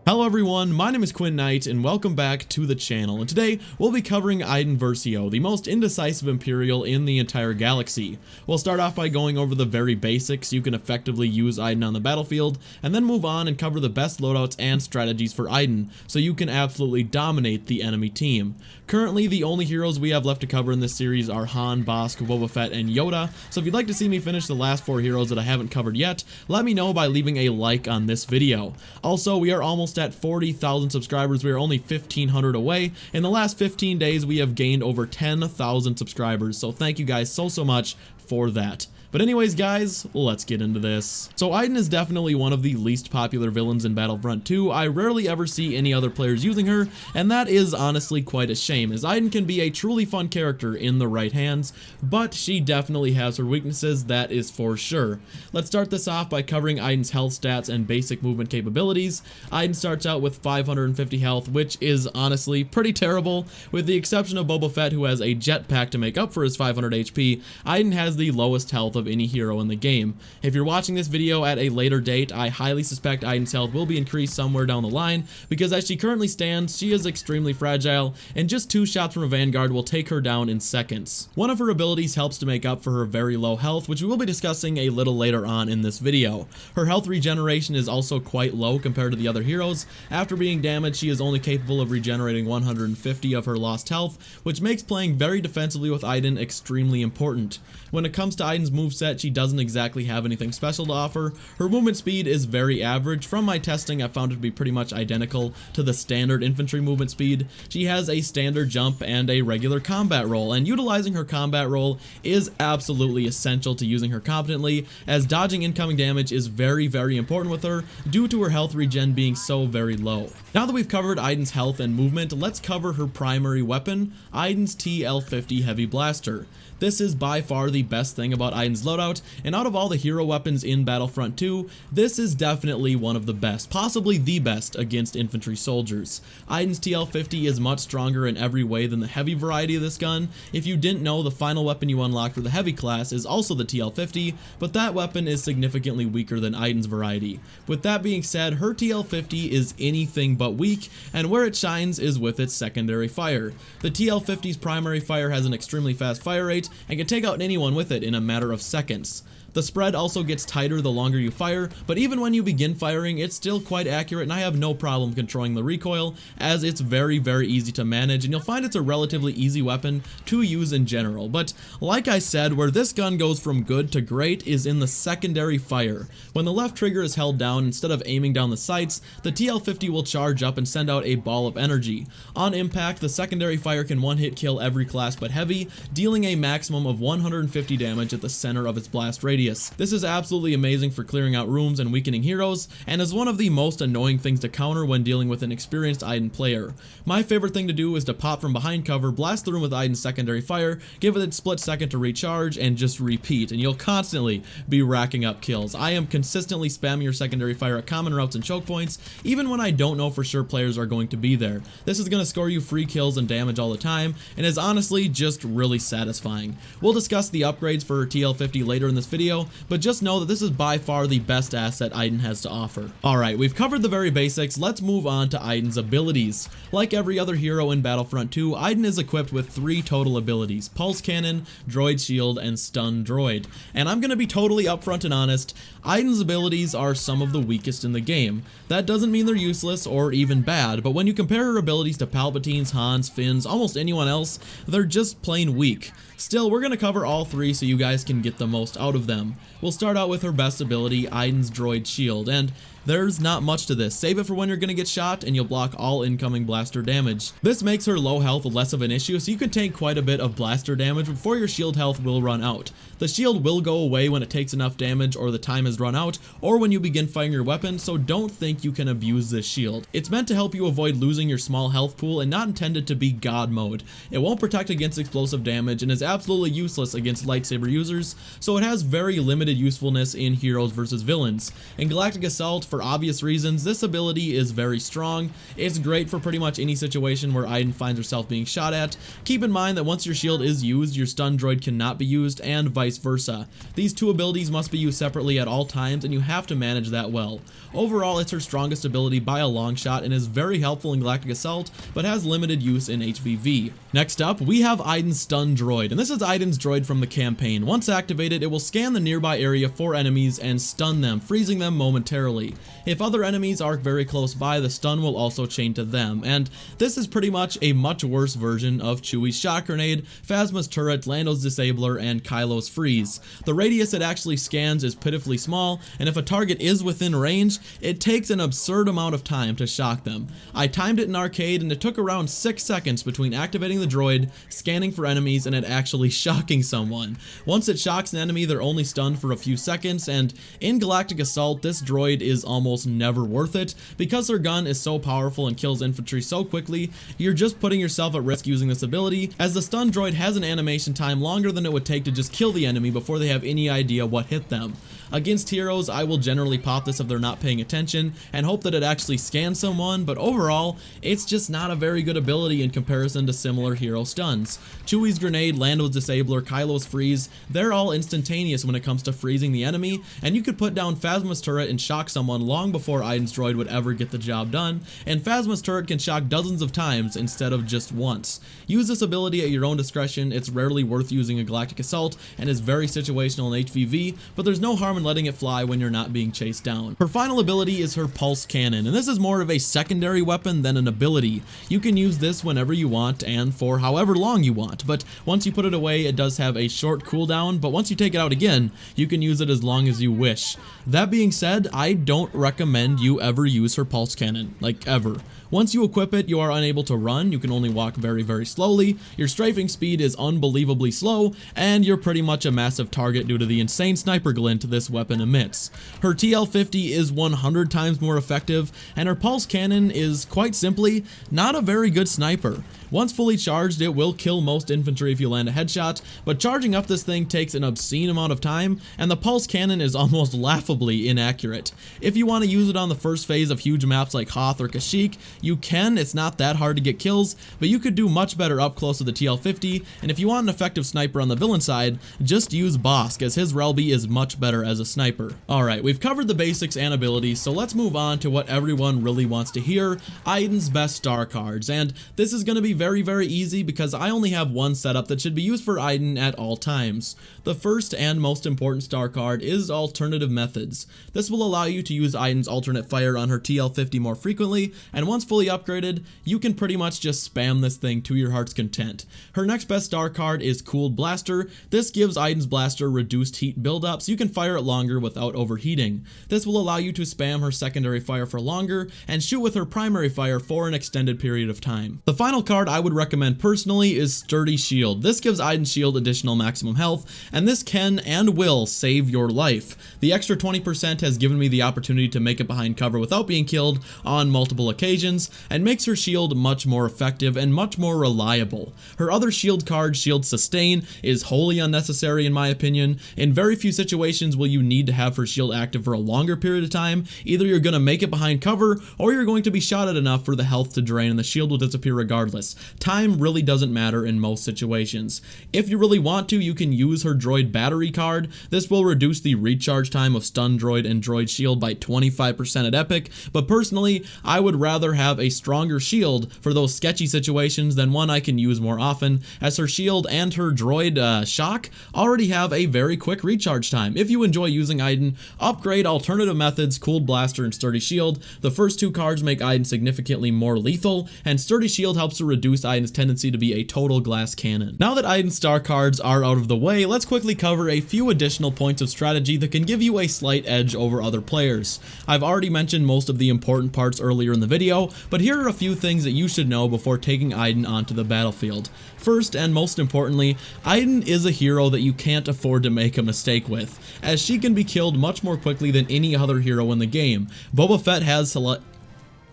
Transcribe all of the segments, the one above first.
Hello everyone, my name is Quinn Knight and welcome back to the channel, and today we'll be covering Iden Versio, the most indecisive Imperial in the entire galaxy. We'll start off by going over the very basics you can effectively use Iden on the battlefield, and then move on and cover the best loadouts and strategies for Iden, so you can absolutely dominate the enemy team. Currently, the only heroes we have left to cover in this series are Han, Bossk, Boba Fett, and Yoda, so if you'd like to see me finish the last 4 heroes that I haven't covered yet, let me know by leaving a like on this video. Also, we are almost at 40,000 subscribers. We are only 1,500 away. In the last 15 days, we have gained over 10,000 subscribers, so thank you guys so much for that. But anyways guys, let's get into this. So Iden is definitely one of the least popular villains in Battlefront 2. I rarely ever see any other players using her, and that is honestly quite a shame, as Iden can be a truly fun character in the right hands, but she definitely has her weaknesses, that is for sure. Let's start this off by covering Iden's health stats and basic movement capabilities. Iden starts out with 550 health, which is honestly pretty terrible. With the exception of Boba Fett, who has a jetpack to make up for his 500 HP, Iden has the lowest health of any hero in the game. If you're watching this video at a later date, I highly suspect Iden's health will be increased somewhere down the line, because as she currently stands, she is extremely fragile, and just 2 shots from a Vanguard will take her down in seconds. One of her abilities helps to make up for her very low health, which we will be discussing a little later on in this video. Her health regeneration is also quite low compared to the other heroes. After being damaged, she is only capable of regenerating 150 of her lost health, which makes playing very defensively with Iden extremely important. When it comes to Iden's moveset, she doesn't exactly have anything special to offer. Her movement speed is very average. From my testing, I found it to be pretty much identical to the standard infantry movement speed. She has a standard jump and a regular combat roll, and utilizing her combat roll is absolutely essential to using her competently, as dodging incoming damage is very important with her due to her health regen being so very low. Now that we've covered Iden's health and movement, let's cover her primary weapon, Iden's TL-50 Heavy Blaster. This is by far the best thing about Iden's loadout, and out of all the hero weapons in Battlefront 2, this is definitely one of the best, possibly the best against infantry soldiers. Iden's TL-50 is much stronger in every way than the heavy variety of this gun. If you didn't know, the final weapon you unlock for the heavy class is also the TL-50, but that weapon is significantly weaker than Iden's variety. With that being said, her TL-50 is anything but weak, and where it shines is with its secondary fire. The TL-50's primary fire has an extremely fast fire rate, and can take out anyone with it in a matter of seconds. The spread also gets tighter the longer you fire, but even when you begin firing, it's still quite accurate, and I have no problem controlling the recoil, as it's very easy to manage, and you'll find it's a relatively easy weapon to use in general. But like I said, where this gun goes from good to great is in the secondary fire. When the left trigger is held down, instead of aiming down the sights, the TL-50 will charge up and send out a ball of energy. On impact, the secondary fire can one-hit kill every class but heavy, dealing a maximum of 150 damage at the center of its blast radius. This is absolutely amazing for clearing out rooms and weakening heroes, and is one of the most annoying things to counter when dealing with an experienced Iden player. My favorite thing to do is to pop from behind cover, blast the room with Iden's secondary fire, give it a split second to recharge, and just repeat, and you'll constantly be racking up kills. I am consistently spamming your secondary fire at common routes and choke points, even when I don't know for sure players are going to be there. This is going to score you free kills and damage all the time, and is honestly just really satisfying. We'll discuss the upgrades for her TL-50 later in this video, but just know that this is by far the best asset Iden has to offer. Alright, we've covered the very basics, let's move on to Iden's abilities. Like every other hero in Battlefront 2, Iden is equipped with 3 total abilities: Pulse Cannon, Droid Shield, and Stun Droid. And I'm gonna be totally upfront and honest, Iden's abilities are some of the weakest in the game. That doesn't mean they're useless or even bad, but when you compare her abilities to Palpatine's, Han's, Finn's, almost anyone else, they're just plain weak. Still, we're going to cover all 3 so you guys can get the most out of them. We'll start out with her best ability, Iden's Droid Shield, and there's not much to this. Save it for when you're going to get shot, and you'll block all incoming blaster damage. This makes her low health less of an issue, so you can take quite a bit of blaster damage before your shield health will run out. The shield will go away when it takes enough damage or the time has run out, or when you begin firing your weapon, so don't think you can abuse this shield. It's meant to help you avoid losing your small health pool and not intended to be God mode. It won't protect against explosive damage and is absolutely useless against lightsaber users, so it has very limited usefulness in heroes versus villains. In Galactic Assault, for for obvious reasons, this ability is very strong. It's great for pretty much any situation where Iden finds herself being shot at. Keep in mind that once your shield is used, your stun droid cannot be used, and vice versa. These two abilities must be used separately at all times, and you have to manage that well. Overall, it's her strongest ability by a long shot and is very helpful in Galactic Assault, but has limited use in HVV. Next up, we have Iden's stun droid, and this is Iden's droid from the campaign. Once activated, it will scan the nearby area for enemies and stun them, freezing them momentarily. If other enemies are very close by, the stun will also chain to them, and this is pretty much a much worse version of Chewie's shock grenade, Phasma's turret, Lando's disabler, and Kylo's freeze. The radius it actually scans is pitifully small, and if a target is within range, it takes an absurd amount of time to shock them. I timed it in arcade, and it took around 6 seconds between activating the droid, scanning for enemies, and it actually shocking someone. Once it shocks an enemy, they're only stunned for a few seconds, and in Galactic Assault, this droid is almost never worth it. Because her gun is so powerful and kills infantry so quickly, you're just putting yourself at risk using this ability, as the stun droid has an animation time longer than it would take to just kill the enemy before they have any idea what hit them. Against heroes, I will generally pop this if they're not paying attention and hope that it actually scans someone, but overall, it's just not a very good ability in comparison to similar hero stuns. Chewie's grenade, Lando's disabler, Kylo's freeze, they're all instantaneous when it comes to freezing the enemy, and you could put down Phasma's turret and shock someone long before Iden's droid would ever get the job done, and Phasma's turret can shock dozens of times instead of just once. Use this ability at your own discretion. It's rarely worth using a Galactic Assault and is very situational in HVV, but there's no harm in letting it fly when you're not being chased down. Her final ability is her pulse cannon, and this is more of a secondary weapon than an ability. You can use this whenever you want and for however long you want, but once you put it away, it does have a short cooldown, but once you take it out again, you can use it as long as you wish. That being said, I don't recommend you ever use her pulse cannon, like ever. Once you equip it, you are unable to run, you can only walk very, very slowly, your strafing speed is unbelievably slow, and you're pretty much a massive target due to the insane sniper glint this weapon emits. Her TL-50 is 100 times more effective, and her pulse cannon is, quite simply, not a very good sniper. Once fully charged, it will kill most infantry if you land a headshot, but charging up this thing takes an obscene amount of time, and the pulse cannon is almost laughably inaccurate. If you want to use it on the first phase of huge maps like Hoth or Kashyyyk, you can. It's not that hard to get kills, but you could do much better up close with the TL-50, and if you want an effective sniper on the villain side, just use Bosk, as his Relby is much better as a sniper. Alright, we've covered the basics and abilities, so let's move on to what everyone really wants to hear, Iden's best star cards, and this is going to be very, very easy because I only have one setup that should be used for Iden at all times. The first and most important star card is Alternative Methods. This will allow you to use Iden's alternate fire on her TL-50 more frequently, and once fully upgraded, you can pretty much just spam this thing to your heart's content. Her next best star card is Cooled Blaster. This gives Iden's blaster reduced heat buildup so you can fire it longer without overheating. This will allow you to spam her secondary fire for longer and shoot with her primary fire for an extended period of time. The final card I would recommend personally is Sturdy Shield. This gives Iden's shield additional maximum health, and this can and will save your life. The extra 20% has given me the opportunity to make it behind cover without being killed on multiple occasions, and makes her shield much more effective and much more reliable. Her other shield card, Shield Sustain, is wholly unnecessary in my opinion. In very few situations will you need to have her shield active for a longer period of time. Either you're going to make it behind cover, or you're going to be shot at enough for the health to drain and the shield will disappear regardless. Time really doesn't matter in most situations. If you really want to, you can use her droid battery card. This will reduce the recharge time of stun droid and droid shield by 25% at epic, but personally, I would rather have a stronger shield for those sketchy situations than one I can use more often, as her shield and her droid shock already have a very quick recharge time. If you enjoy using Iden, upgrade Alternative Methods, Cooled Blaster, and Sturdy Shield. The first two cards make Iden significantly more lethal, and Sturdy Shield helps to reduce Iden's tendency to be a total glass cannon. Now that Iden's star cards are out of the way, let's quickly cover a few additional points of strategy that can give you a slight edge over other players. I've already mentioned most of the important parts earlier in the video, but here are a few things that you should know before taking Iden onto the battlefield. First and most importantly, Iden is a hero that you can't afford to make a mistake with, as she can be killed much more quickly than any other hero in the game. Boba Fett has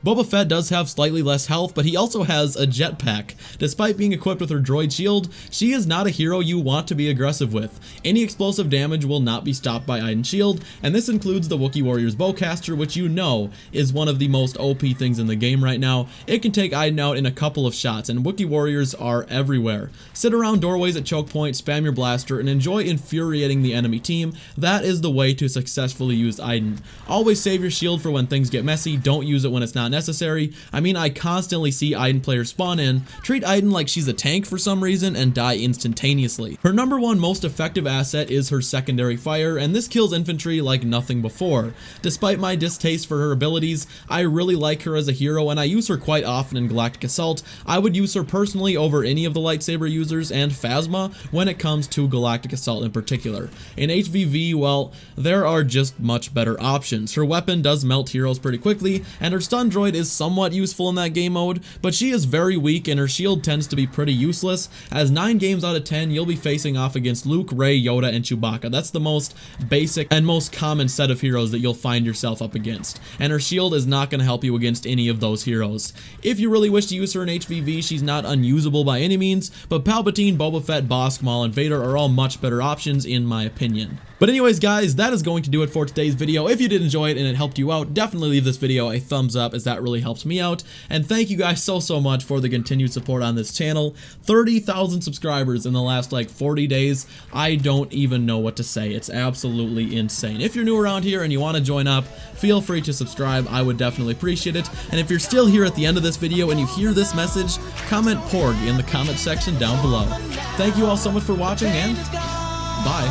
Boba Fett does have slightly less health, but he also has a jetpack. Despite being equipped with her droid shield, she is not a hero you want to be aggressive with. Any explosive damage will not be stopped by Iden's shield, and this includes the Wookiee Warrior's bowcaster, which you know is one of the most OP things in the game right now. It can take Iden out in a couple of shots, and Wookiee Warriors are everywhere. Sit around doorways at choke point, spam your blaster, and enjoy infuriating the enemy team. That is the way to successfully use Iden. Always save your shield for when things get messy, don't use it when it's not necessary. I mean, I constantly see Iden players spawn in, treat Iden like she's a tank for some reason, and die instantaneously. Her number one most effective asset is her secondary fire, and this kills infantry like nothing before. Despite my distaste for her abilities, I really like her as a hero, and I use her quite often in Galactic Assault. I would use her personally over any of the lightsaber users and Phasma when it comes to Galactic Assault in particular. In HVV, well, there are just much better options. Her weapon does melt heroes pretty quickly, and her stun droid is somewhat useful in that game mode, but she is very weak and her shield tends to be pretty useless, as 9 games out of 10 you'll be facing off against Luke, Rey, Yoda, and Chewbacca. That's the most basic and most common set of heroes that you'll find yourself up against, and her shield is not going to help you against any of those heroes. If you really wish to use her in HVV, she's not unusable by any means, but Palpatine, Boba Fett, Bossk, Maul, and Vader are all much better options in my opinion. But anyways guys, that is going to do it for today's video. If you did enjoy it and it helped you out, definitely leave this video a thumbs up, as that really helps me out. And thank you guys so much for the continued support on this channel. 30,000 subscribers in the last like 40 days. I don't even know what to say. It's absolutely insane. If you're new around here and you want to join up, feel free to subscribe. I would definitely appreciate it. And if you're still here at the end of this video and you hear this message, comment Porg in the comment section down below. Thank you all so much for watching, and bye.